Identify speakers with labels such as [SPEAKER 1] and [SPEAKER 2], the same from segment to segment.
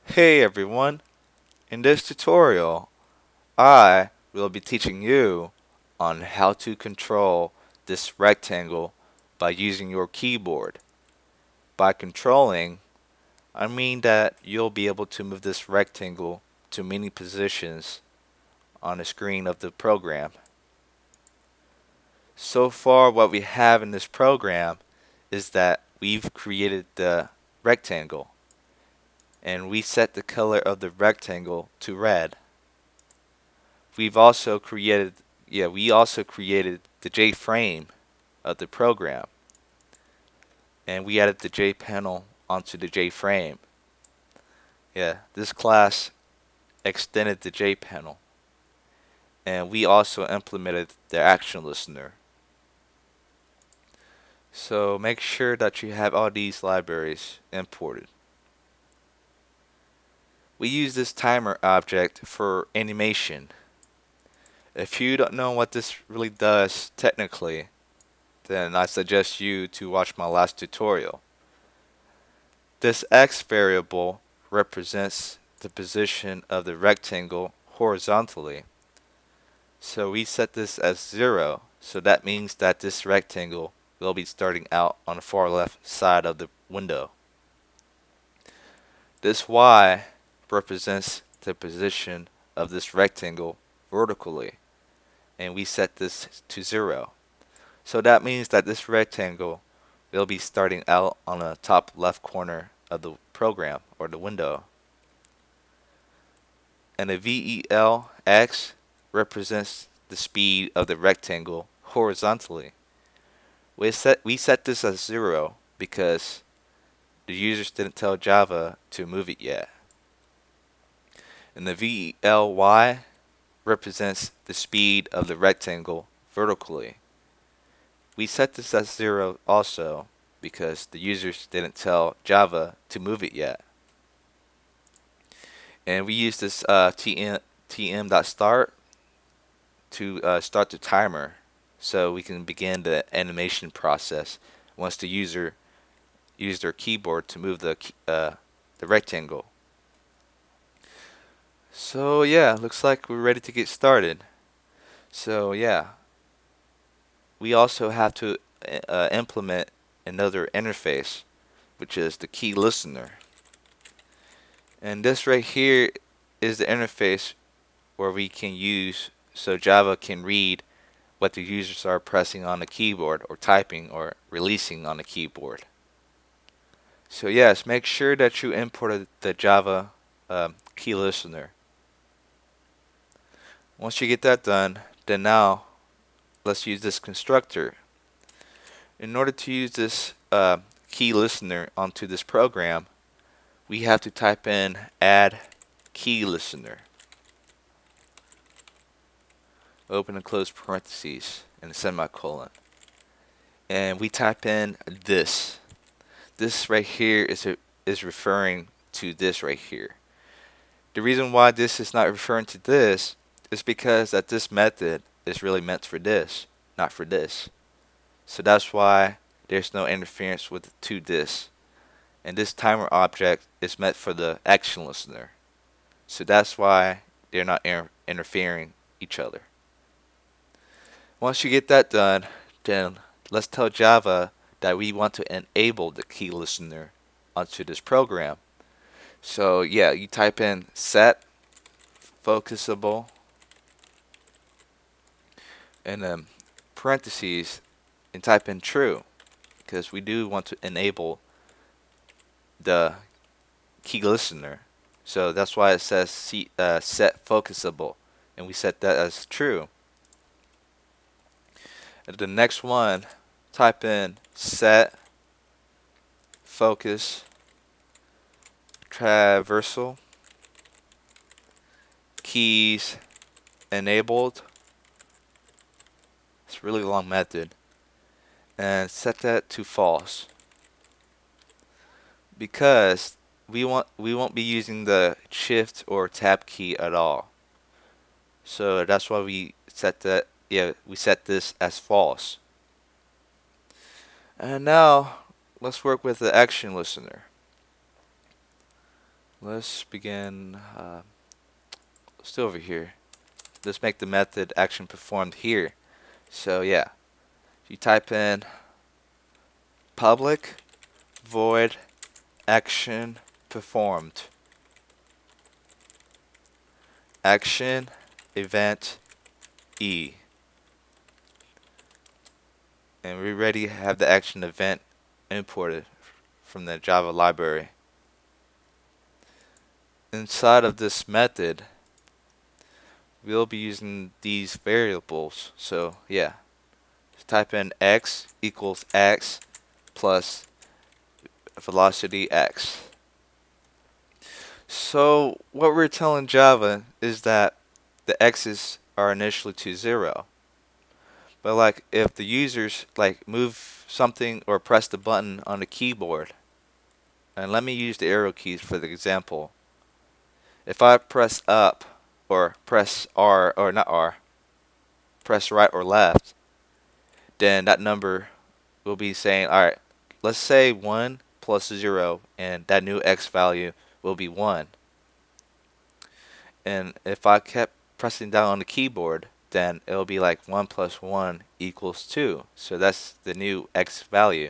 [SPEAKER 1] Hey everyone, in this tutorial I will be teaching you on how to control this rectangle by using your keyboard. By controlling, I mean that you'll be able to move this rectangle to many positions on the screen of the program. So far what we have in this program is that we've created the rectangle and we set the color of the rectangle to red. We've also created, we also created the J frame of the program, and we added the J panel onto the J frame. Yeah, this class extended the J panel, and we also implemented the action listener. So make sure that you have all these libraries imported. We use this timer object for animation. If you don't know what this really does technically, then I suggest you to watch my last tutorial. This x variable represents the position of the rectangle horizontally. So we set this as 0, so that means that this rectangle will be starting out on the far left side of the window. This y represents the position of this rectangle vertically, and we set this to 0. So that means that this rectangle will be starting out on the top left corner of the program or the window. And the VELX represents the speed of the rectangle horizontally. We set this as 0 because the users didn't tell Java to move it yet. And the VELY represents the speed of the rectangle vertically. We set this as 0 also because the users didn't tell Java to move it yet. And we use this tm.start to start the timer so we can begin the animation process once the user used their keyboard to move the rectangle. So yeah, looks like we're ready to get started. So yeah, we also have to implement another interface, which is the KeyListener. And this right here is the interface where we can use so Java can read what the users are pressing on the keyboard or typing or releasing on the keyboard. So yes, make sure that you imported the Java key listener. Once you get that done, then now let's use this constructor. In order to use this key listener onto this program, we have to type in add key listener. Open and close parentheses and a semicolon. And we type in this. This right here is referring to this right here. The reason why this is not referring to this is because that this method is really meant for this, not for this. So that's why there's no interference with to this. And this timer object is meant for the action listener. So that's why they're not interfering each other. Once you get that done, then let's tell Java that we want to enable the key listener onto this program. So yeah, you type in set focusable and then parentheses and type in true because we do want to enable the key listener. So that's why it says set focusable, and we set that as true. And the next one, type in set focus traversal keys enabled. It's a really long method, and set that to false because we won't be using the shift or tab key at all. So that's why we set that. Yeah, we set this as false. And now let's work with the action listener. Let's begin. Still over here. Let's make the method action performed here. So yeah, you type in public void action performed. Action event E. And we already have the action event imported from the Java library. Inside of this method, we'll be using these variables. So yeah, just type in x equals x plus velocity x. So what we're telling Java is that the x's are initially to 0. But like if the users like move something or press the button on the keyboard, and let me use the arrow keys for the example. If I press up or press R or not R, press right or left, then that number will be saying, alright, let's say 1 plus 0, and that new x value will be 1. And if I kept pressing down on the keyboard, then it'll be like 1 plus 1 equals 2. So that's the new x value.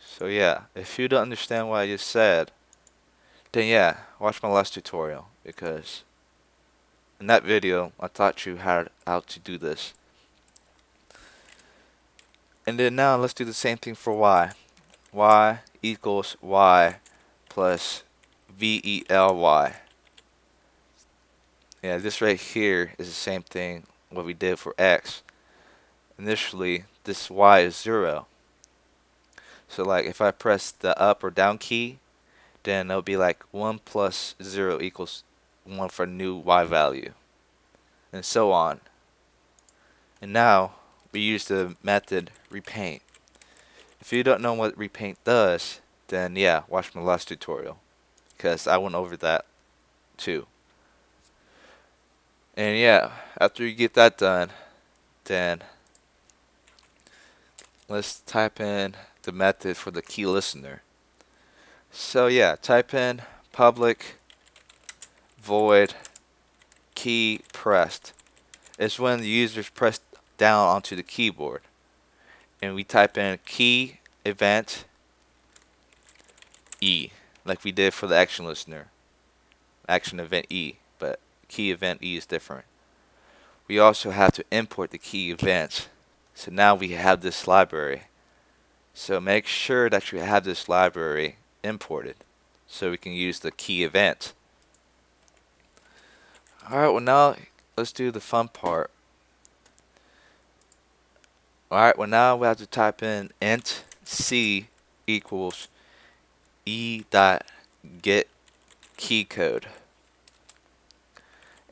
[SPEAKER 1] So yeah, if you don't understand what I just said, then yeah, watch my last tutorial, because in that video I taught you how to do this. And then now let's do the same thing for y. Y equals y plus VELY. Yeah, this right here is the same thing what we did for x. Initially, this y is 0. So like if I press the up or down key, then it'll be like 1 plus 0 equals 1 for new y value. And so on. And now we use the method repaint. If you don't know what repaint does, then yeah, watch my last tutorial, because I went over that too. And yeah, after you get that done, then let's type in the method for the key listener. So yeah, type in public void key pressed. It's when the users press down onto the keyboard. And we type in key event E, like we did for the action listener. Action event E, but key event E is different. We also have to import the key events. So now we have this library. So make sure that you have this library imported so we can use the key event. Alright, well now let's do the fun part. Alright, well now we have to type in int c equals e dot get key code.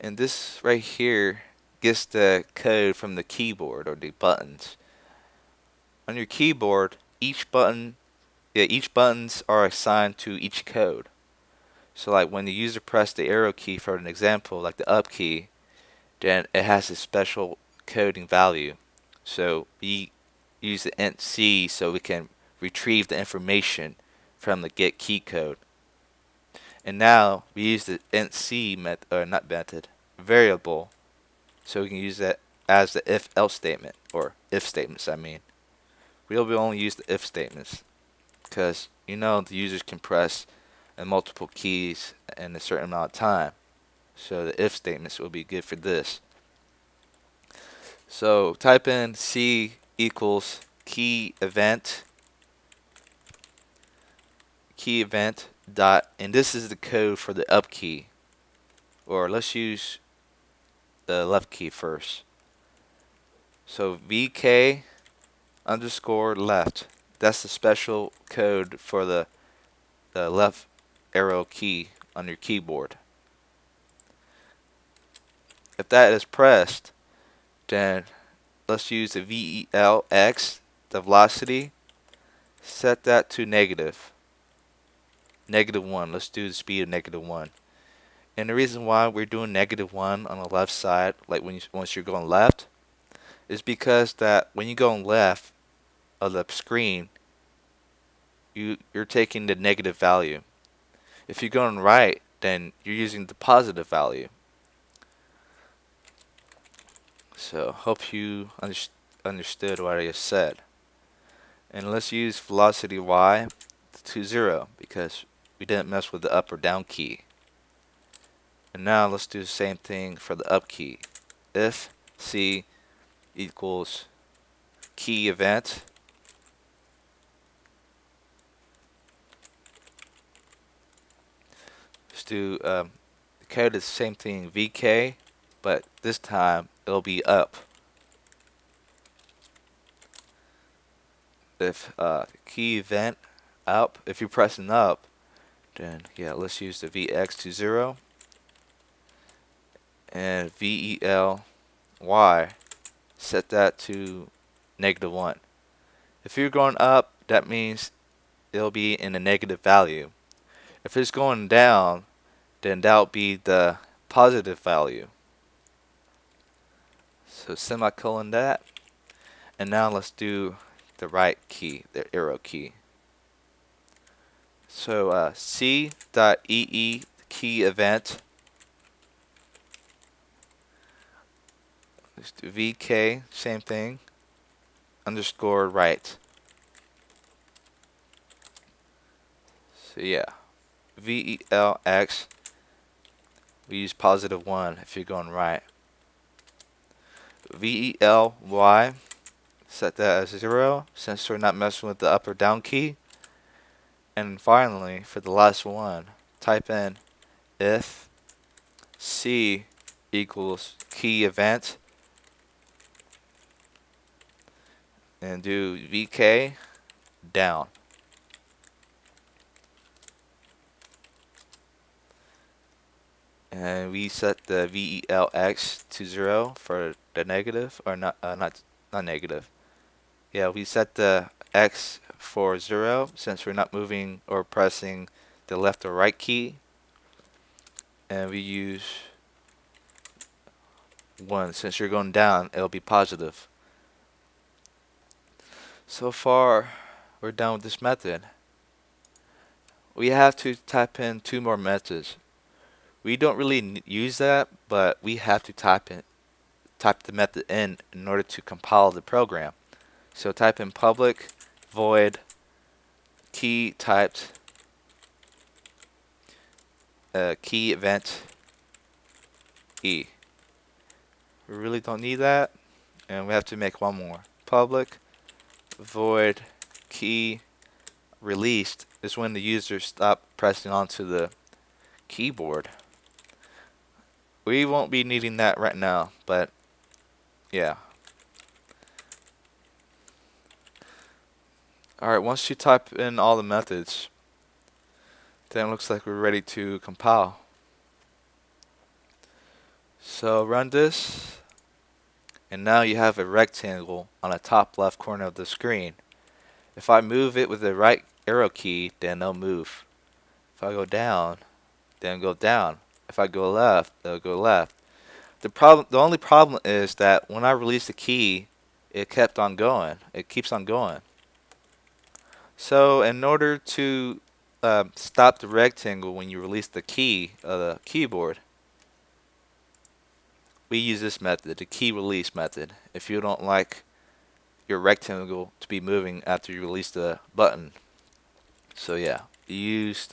[SPEAKER 1] And this right here gets the code from the keyboard or the buttons. On your keyboard, each buttons are assigned to each code. So like when the user pressed the arrow key for an example, like the up key, then it has a special coding value. So we use the int c so we can retrieve the information from the get key code. And now we use the int c variable, so we can use that as the if else statement, or if statements I mean. We'll only use the if statements because you know the users can press multiple keys in a certain amount of time. So the if statements will be good for this. So type in c equals key event dot, and this is the code for the up key, or let's use the left key first. So vk underscore left, that's the special code for the left arrow key on your keyboard. If that is pressed, then let's use the VELX, the velocity, set that to -1. Let's do the speed of -1. And the reason why we're doing -1 on the left side, like once you're going left, is because that when you go left of the screen, you're taking the negative value. If you're going right, then you're using the positive value. So hope you understood what I just said. And let's use velocity y to 0 because we didn't mess with the up or down key. And now let's do the same thing for the up key. If C equals key event, let's do code is the same thing, VK, but this time it'll be up. If key event up, if you're pressing up, then yeah, let's use the VX to 0 and VELY, set that to -1. If you're going up, that means it'll be in a negative value. If it's going down, then that'll be the positive value. So semicolon that. And now let's do the right key, the arrow key. So C.EE key event. Let's do VK, same thing, underscore right. So yeah, VELX, we use +1 if you're going right. VELY, set that as 0 since we're not messing with the up or down key. And finally, for the last one, type in if C equals key event and do VK down. And we set the VELX to 0 for the negative, or not negative. Yeah, we set the X for 0 since we're not moving or pressing the left or right key. And we use 1. Since you're going down, it'll be positive. So far, we're done with this method. We have to type in 2 more methods. We don't really use that, but we have to type the method in order to compile the program. So type in public void key typed key event E. We really don't need that, and we have to make one more. Public void key released is when the user stops pressing onto the keyboard. We won't be needing that right now, but yeah. Alright, once you type in all the methods, then it looks like we're ready to compile. So run this, and now you have a rectangle on the top left corner of the screen. If I move it with the right arrow key, then it'll move. If I go down, then it'll go down. If I go left, it'll go left. The only problem is that when I release the key, it kept on going. It keeps on going. So in order to stop the rectangle when you release the key of the keyboard, we use this method, the key release method, if you don't like your rectangle to be moving after you release the button. So yeah, you used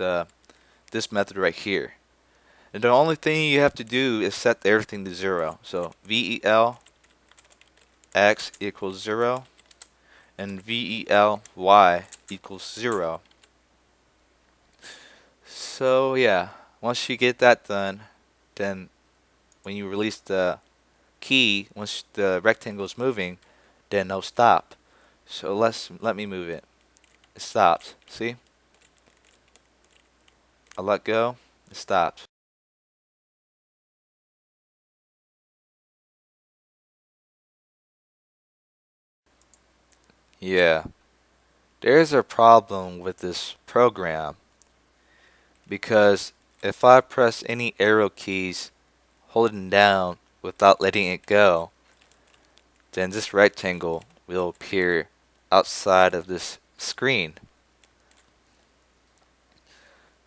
[SPEAKER 1] this method right here. And the only thing you have to do is set everything to 0. So VEL X equals 0 and VELY equals 0. So yeah, once you get that done, then when you release the key, once the rectangle is moving, then it'll stop. So let me move it. It stops. See? I let go. It stops. Yeah. There's a problem with this program because if I press any arrow keys holding down without letting it go, then this rectangle will appear outside of this screen.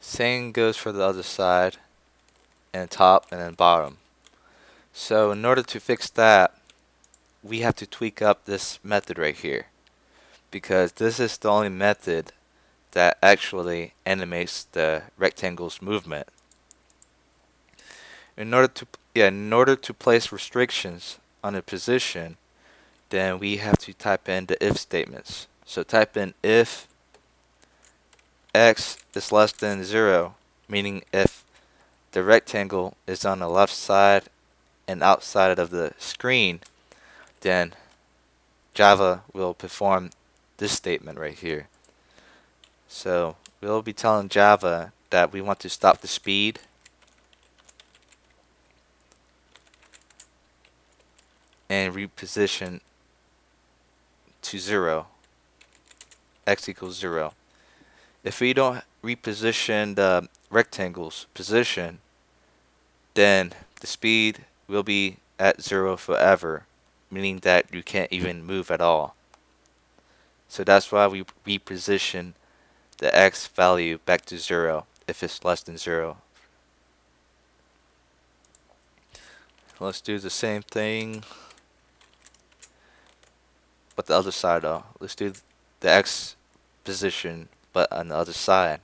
[SPEAKER 1] Same goes for the other side, and top and then bottom. So in order to fix that, we have to tweak up this method right here, because this is the only method that actually animates the rectangle's movement. In order to place restrictions on a position, then we have to type in the if statements. So type in if x is less than 0, meaning if the rectangle is on the left side and outside of the screen, then Java will perform this statement right here. So we'll be telling Java that we want to stop the speed and reposition to 0, x equals 0. If we don't reposition the rectangle's position, then the speed will be at 0 forever, meaning that you can't even move at all. So that's why we reposition the x value back to 0 if it's less than 0. Let's do the same thing but the other side though. Let's do the x position but on the other side.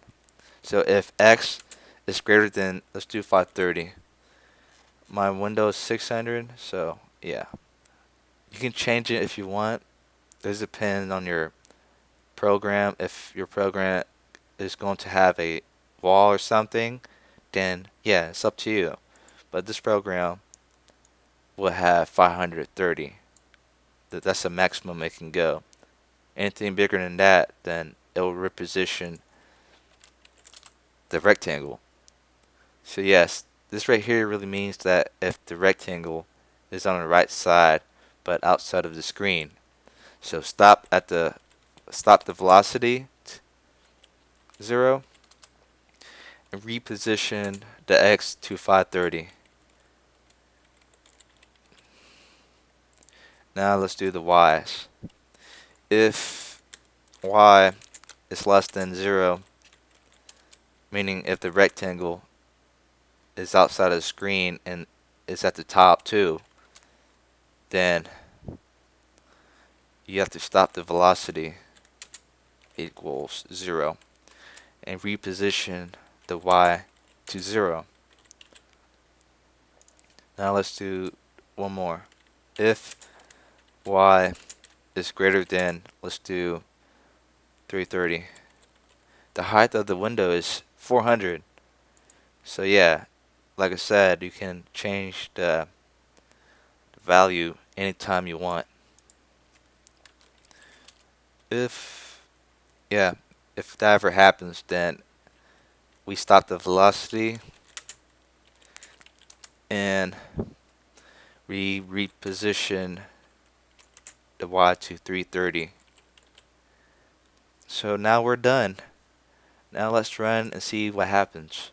[SPEAKER 1] So if x is greater than, let's do 530. My window is 600, so yeah. You can change it if you want. This depends on your program. If your program is going to have a wall or something, then yeah, it's up to you. But this program will have 530. That's the maximum it can go. Anything bigger than that, then it will reposition the rectangle. So yes, this right here really means that if the rectangle is on the right side but outside of the screen. So stop the velocity 0 and reposition the x to 530. Now let's do the y's. If y is less than 0, meaning if the rectangle is outside of the screen and is at the top too, then you have to stop the velocity equals 0 and reposition the y to 0. Now let's do one more. If y is greater than, let's do 330. The height of the window is 400. So yeah, like I said, you can change the value anytime you want. If yeah, if that ever happens, then we stop the velocity and we reposition the y to 330. So now we're done. Now let's run and see what happens.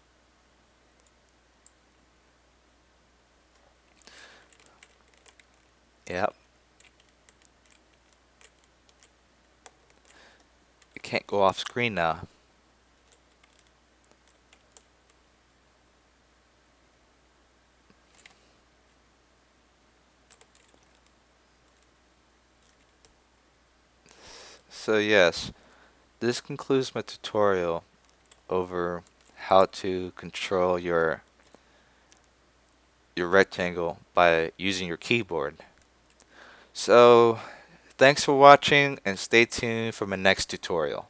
[SPEAKER 1] Yep. It can't go off screen now. So yes, this concludes my tutorial over how to control your rectangle by using your keyboard. So thanks for watching and stay tuned for my next tutorial.